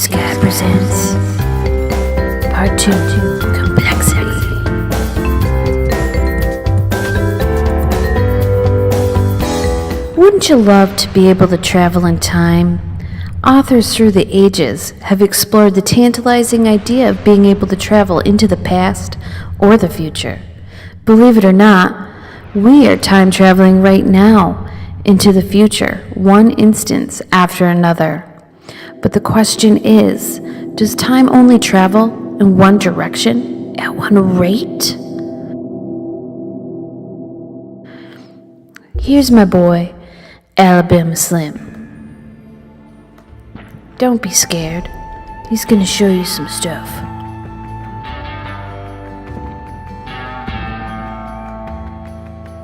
WTFSKY presents Part 2, Complexity. Wouldn't you love to be able to travel in time? Authors through the ages have explored the tantalizing idea of being able to travel into the past or the future. Believe it or not, we are time traveling right now into the future, one instance after another. But the question is, does time only travel in one direction at one rate? Here's my boy, Alabama Slim. Don't be scared. He's gonna show you some stuff.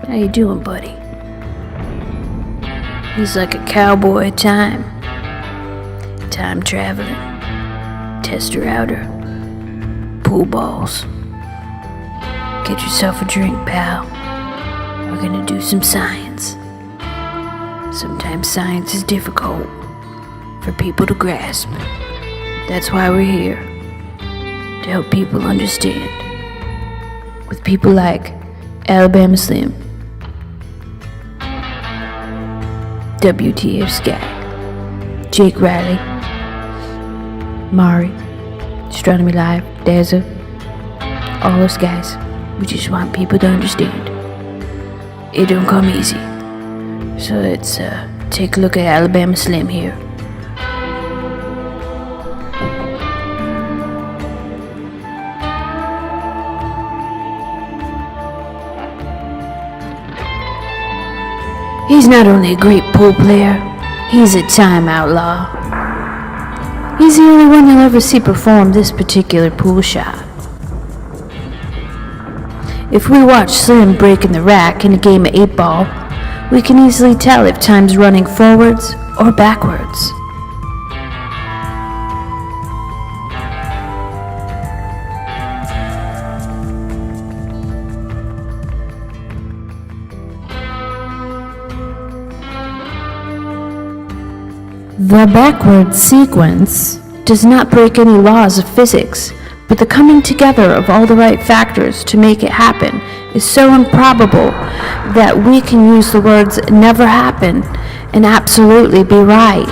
How you doing, buddy? He's like a cowboy at time traveling, tester outer, pool balls. Get yourself a drink, pal. We're gonna do some science. Sometimes science is difficult for people to grasp. That's why we're here, to help people understand. With people like Alabama Slim, WTFSKY, Jake Riley, Mari, Astronomy Live, Dazzle, all those guys. We just want people to understand. It don't come easy. So let's take a look at Alabama Slim here. He's not only a great pool player, he's a time outlaw. He's the only one you'll ever see perform this particular pool shot. If we watch Slim breaking the rack in a game of 8-ball, we can easily tell if time's running forwards or backwards. The backwards sequence does not break any laws of physics, but the coming together of all the right factors to make it happen is so improbable that we can use the words never happen and absolutely be right.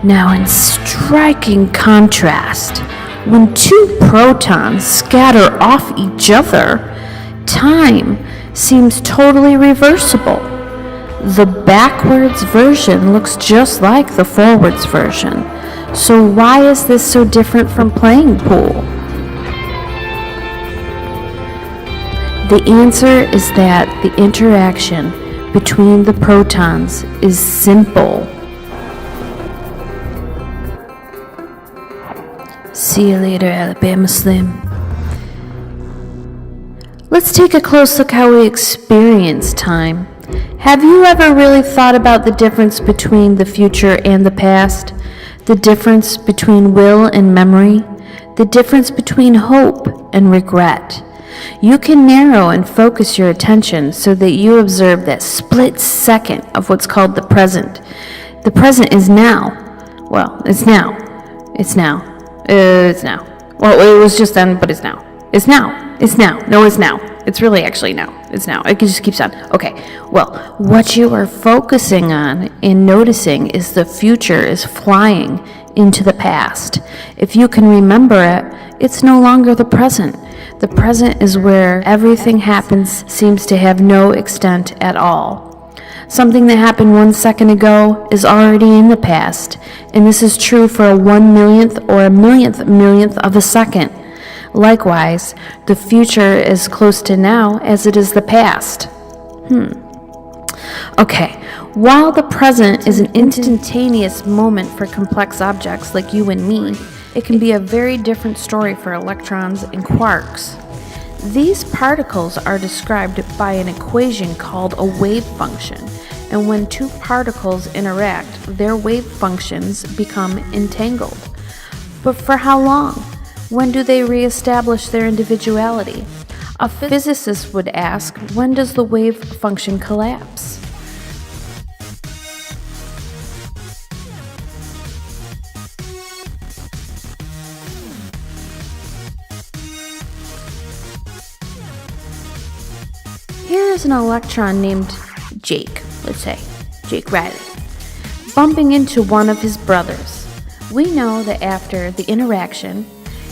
Now, in striking contrast, when two protons scatter off each other, time seems totally reversible. The backwards version looks just like the forwards version. So why is this so different from playing pool? The answer is that the interaction between the protons is simple. See you later, Alabama Slim. Let's take a close look how we experience time. Have you ever really thought about the difference between the future and the past? The difference between will and memory? The difference between hope and regret? You can narrow and focus your attention so that you observe that split second of what's called the present. The present is now. Well, it's now. It's now. It's now. Well, it was just then, but it's now. It's now. It's now. No, it's now. It's really actually now. It's now. It just keeps on. Okay. Well, what you are focusing on and noticing is the future is flying into the past. If you can remember it, it's no longer the present. The present is where everything happens seems to have no extent at all. Something that happened 1 second ago is already in the past, and this is true for a 1/millionth or a millionth of a second. Likewise, the future is close to now as it is the past. Okay, while the present is an instantaneous moment for complex objects like you and me, it can be a very different story for electrons and quarks. These particles are described by an equation called a wave function, and when two particles interact, their wave functions become entangled. But for how long? When do they reestablish their individuality? A physicist would ask, when does the wave function collapse? Here is an electron named Jake, let's say, Jake Riley, bumping into one of his brothers. We know that after the interaction,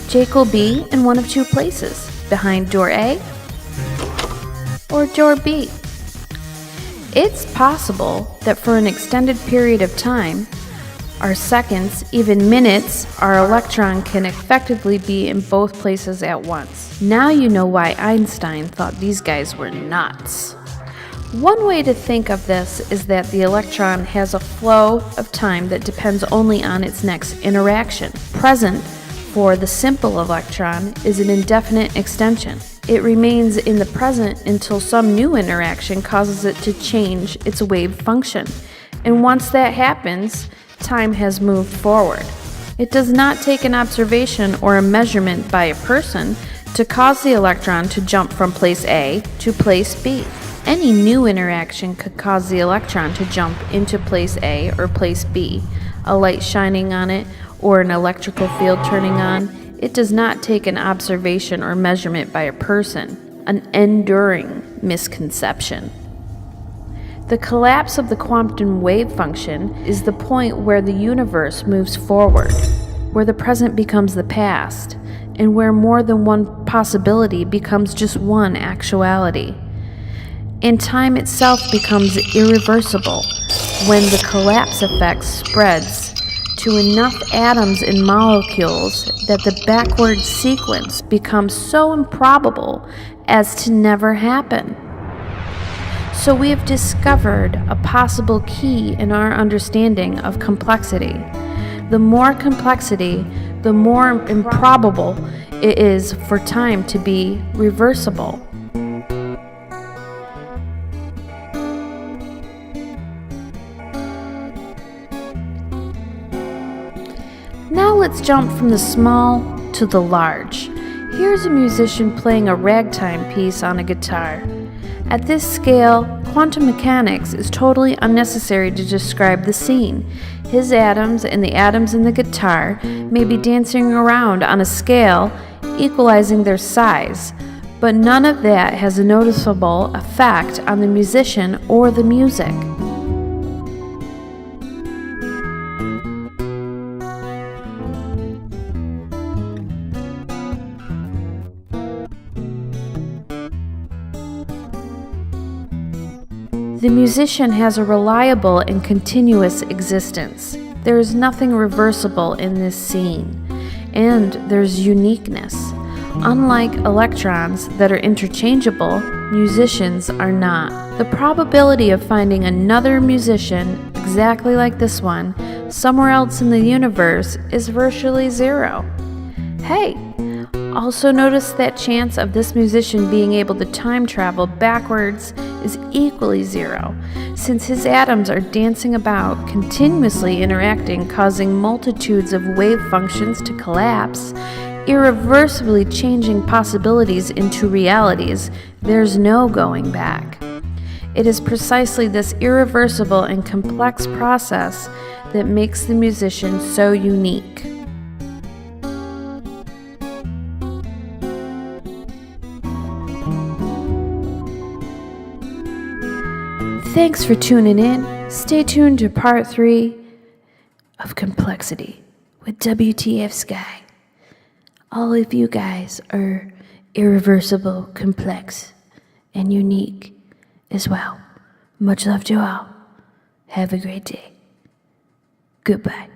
Jake will be in one of two places, behind door A or door B. It's possible that for an extended period of time, or seconds, even minutes, our electron can effectively be in both places at once. Now you know why Einstein thought these guys were nuts. One way to think of this is that the electron has a flow of time that depends only on its next interaction. Present for the simple electron is an indefinite extension. It remains in the present until some new interaction causes it to change its wave function. And once that happens, time has moved forward. It does not take an observation or a measurement by a person to cause the electron to jump from place A to place B. Any new interaction could cause the electron to jump into place A or place B, a light shining on it or an electrical field turning on. It does not take an observation or measurement by a person, an enduring misconception. The collapse of the quantum wave function is the point where the universe moves forward, where the present becomes the past, and where more than one possibility becomes just one actuality. And time itself becomes irreversible when the collapse effect spreads to enough atoms and molecules that the backward sequence becomes so improbable as to never happen. So we have discovered a possible key in our understanding of complexity. The more complexity, the more improbable it is for time to be reversible. Now let's jump from the small to the large. Here's a musician playing a ragtime piece on a guitar. At this scale, quantum mechanics is totally unnecessary to describe the scene. His atoms and the atoms in the guitar may be dancing around on a scale equalizing their size, but none of that has a noticeable effect on the musician or the music. The musician has a reliable and continuous existence. There is nothing reversible in this scene, and there's uniqueness. Unlike electrons that are interchangeable, musicians are not. The probability of finding another musician exactly like this one somewhere else in the universe is virtually zero. Hey! Also notice that chance of this musician being able to time travel backwards is equally zero, since his atoms are dancing about, continuously interacting, causing multitudes of wave functions to collapse, irreversibly changing possibilities into realities. There's no going back. It is precisely this irreversible and complex process that makes the musician so unique. Thanks for tuning in. Stay tuned to part 3 of Complexity with WTFSKY. All of you guys are irreversible, complex, and unique as well. Much love to all. Have a great day. Goodbye.